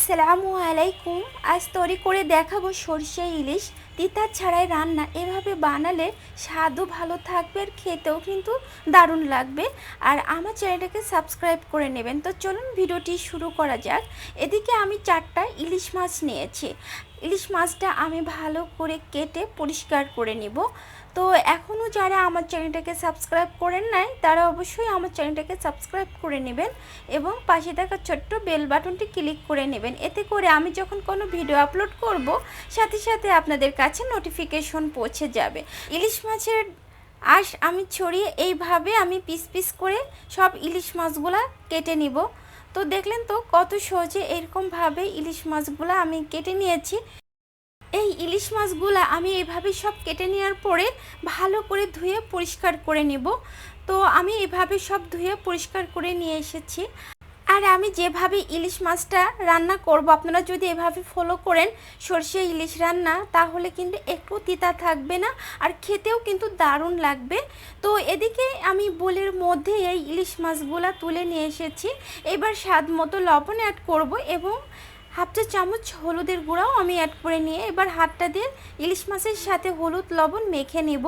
আসসালামু আলাইকুম। আজ তৈরি করে দেখাবো সরষে ইলিশ তিতা ছাড়াই রান্না। এভাবে বানালে স্বাদও ভালো থাকবে আর খেতেও কিন্তু দারুণ লাগবে। আর আমার চ্যানেলটাকে সাবস্ক্রাইব করে নেবেন। তো চলুন ভিডিওটি শুরু করা যাক। এদিকে আমি 4টা ইলিশ মাছ নিয়েছি। ইলিশ মাছটা আমি ভালো করে কেটে পরিষ্কার করে নিব। তো এখনও যারা আমার চ্যানেলটাকে সাবস্ক্রাইব করেন নাই তারা অবশ্যই আমার চ্যানেলটাকে সাবস্ক্রাইব করে নেবেন এবং পাশে থাকা ছোট্ট বেল বাটনটি ক্লিক করে নেবেন। এতে করে আমি যখন কোনো ভিডিও আপলোড করব সাথে সাথে আপনাদের কাছে নোটিফিকেশন পৌঁছে যাবে। ইলিশ মাছের আঁশ আমি ছড়িয়ে এইভাবে আমি পিস পিস করে সব ইলিশ মাছগুলা কেটে নিব। তো দেখলেন তো কত সহজে এরকমভাবে ইলিশ মাছগুলো আমি কেটে নিয়েছি। এই ইলিশ মাছগুলো আমি এইভাবে সব কেটে নেওয়ার পরে ভালো করে ধুয়ে পরিষ্কার করে নেব। তো আমি এভাবে সব ধুয়ে পরিষ্কার করে নিয়ে এসেছি। আর আমি যেভাবে ইলিশ মাছটা রান্না করব আপনারা যদি এভাবে ফলো করেন সরষে ইলিশ রান্না, তাহলে কিন্তু একটু তিতা থাকবে না আর খেতেও কিন্তু দারুণ লাগবে। তো এদিকে আমি বোলের মধ্যে এই ইলিশ মাছগুলা তুলে নিয়ে এসেছি। এবার স্বাদ মতো লবণ অ্যাড করব এবং হাফ চা চামচ হলুদের গুঁড়াও আমি অ্যাড করে নিয়ে এবার হাতটা দিয়ে ইলিশ মাছের সাথে হলুদ লবণ মেখে নেব।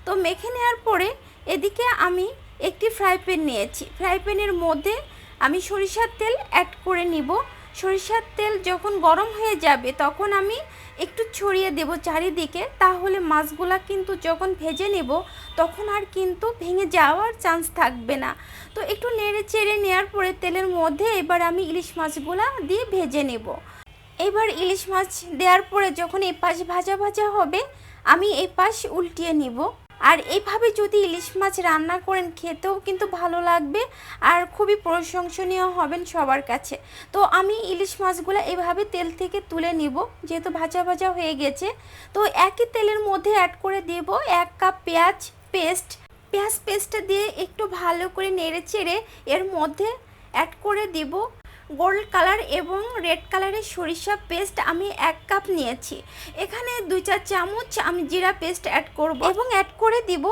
তো মেখে নেওয়ার পরে এদিকে আমি একটি ফ্রাই প্যান নিয়েছি। ফ্রাই প্যানের মধ্যে আমি সরিষার তেল অ্যাড করে নিব। সরিষার তেল যখন গরম হয়ে যাবে তখন আমি একটু ছড়িয়ে দেব চারিদিকে, তাহলে মাছগুলা কিন্তু যখন ভেজে নেব তখন আর কিন্তু ভেঙে যাওয়ার চান্স থাকবে না। তো একটু নেড়ে চেড়ে নেওয়ার পরে তেলের মধ্যে এবার আমি ইলিশ মাছগুলা দিয়ে ভেজে নেব। এবার ইলিশ মাছ দেওয়ার পরে যখন এই পাশ ভাজা ভাজা হবে আমি এই পাশ উল্টিয়ে নিব। আর এইভাবে যদি ইলিশ মাছ রান্না করেন খেতেও কিন্তু ভালো লাগবে আর খুবই প্রশংসনীয় হবেন সবার কাছে। তো আমি ইলিশ মাছগুলো এভাবে তেল থেকে তুলে নিব যেহেতু ভাজা ভাজা হয়ে গেছে। তো একই তেলের মধ্যে অ্যাড করে দেব 1 কাপ পেঁয়াজ পেস্টটা দিয়ে একটু ভালো করে নেড়ে চেড়ে এর মধ্যে অ্যাড করে দিব গোল্ড কালার এবং রেড কালারের সরিষা পেস্ট। আমি 1 কাপ নিয়েছি। এখানে 2-4 চামচ আমি জিরা পেস্ট অ্যাড করব এবং অ্যাড করে দিব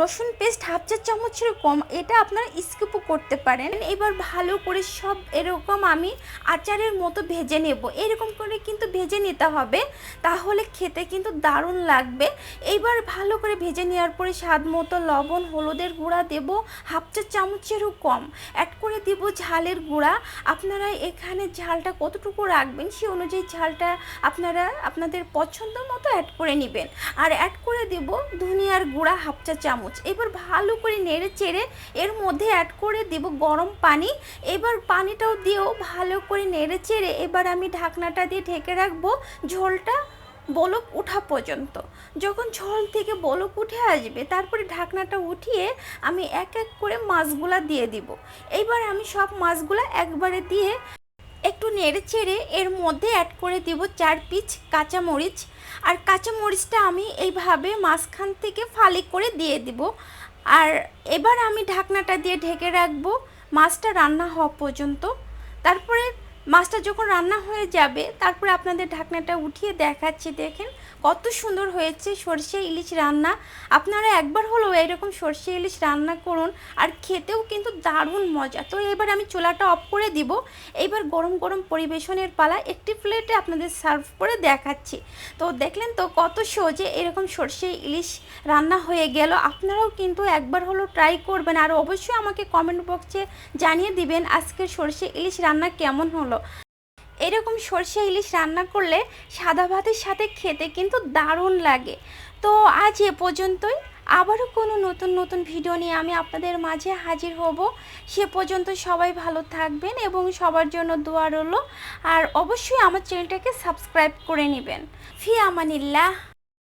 রসুন পেস্ট হাফ চা চামচের কম, এটা আপনারা স্কিপও করতে পারেন। এবার ভালো করে সব এরকম আমি আচারের মতো ভেজে নেব। এরকম করে কিন্তু ভেজে নিতে হবে, তাহলে খেতে কিন্তু দারুণ লাগবে। এইবার ভালো করে ভেজে নেওয়ার পরে স্বাদ মতো লবণ হলুদের গুঁড়া দেব হাফ চা চামচেরও কম, অ্যাড করে দিব ঝালের গুঁড়া। আপনারা এখানে ঝালটা কতটুকু রাখবেন সেই অনুযায়ী ঝালটা আপনারা আপনাদের পছন্দ মতো অ্যাড করে নেবেন। আর অ্যাড করে দেব ধনিয়ার গুঁড়া হাফ চা চামচ। এবার ভালো করে নেড়ে চেড়ে এর মধ্যে অ্যাড করে দেব গরম পানি। এবার পানিটাও দিয়েও ভালো করে নেড়ে চেড়ে এবার আমি ঢাকনাটা দিয়ে ঢেকে রাখবো ঝোলটা বলক ওঠা পর্যন্ত। যখন ঝোল থেকে বলক উঠে আসবে তারপরে ঢাকনাটা উঠিয়ে আমি এক এক করে মাছগুলা দিয়ে দিব। এইবার আমি সব মাছগুলা একবারে দিয়ে একটু নেড়ে চেড়ে এর মধ্যে অ্যাড করে দিব 4 পিস কাঁচামরিচ। আর কাঁচামরিচটা আমি এইভাবে মাঝখান থেকে ফালি করে দিয়ে দিব। আর এবার আমি ঢাকনাটা দিয়ে ঢেকে রাখবো মাছটা রান্না হওয়া পর্যন্ত। তারপরে মাছটা যখন রান্না হয়ে যাবে তারপরে আপনাদের ঢাকনাটা উঠিয়ে দেখাচ্ছি। দেখেন কত সুন্দর হয়েছে সরষে ইলিশ রান্না। আপনারা একবার হলেও এরকম সরষে ইলিশ রান্না করুন আর খেতেও কিন্তু দারুণ মজা। তো এবার আমি চুলাটা অফ করে দিব। এইবার গরম গরম পরিবেশনের পালা, একটি প্লেটে আপনাদের সার্ভ করে দেখাচ্ছি। তো দেখলেন তো কত সহজে এরকম সরষে ইলিশ রান্না হয়ে গেল। আপনারাও কিন্তু একবার হলেও ট্রাই করবেন আর অবশ্যই আমাকে কমেন্ট বক্সে জানিয়ে দিবেন আজকের সরষে ইলিশ রান্না কেমন হলো। এরকম সরষে ইলিশ রান্না করলে সাদা ভাতের সাথে খেতে কিন্তু দারুণ লাগে। তো আজ এ পর্যন্তই। আবারও কোনো নতুন ভিডিও নিয়ে আমি আপনাদের মাঝে হাজির হব। সে পর্যন্ত সবাই ভালো থাকবেন এবং সবার জন্য দোয়া রইল। আর অবশ্যই আমার চ্যানেলটাকে সাবস্ক্রাইব করে নেবেন। ফি আমানিল্লাহ।